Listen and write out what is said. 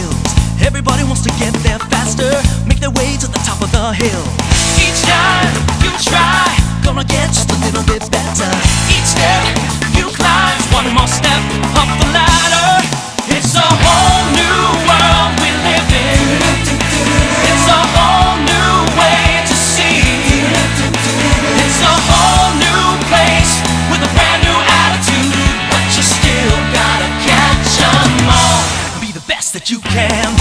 skills. Everybody wants to get there faster, make their way to the top of the hill. Each time you try, gonna get just a little bit better. Each step you climb, one more step up the ladder. It's a whole new world we live in. It's a whole new way to see. It's a whole new place with a brand new attitude, but you still gotta catch 'em all. Be the best that you can be.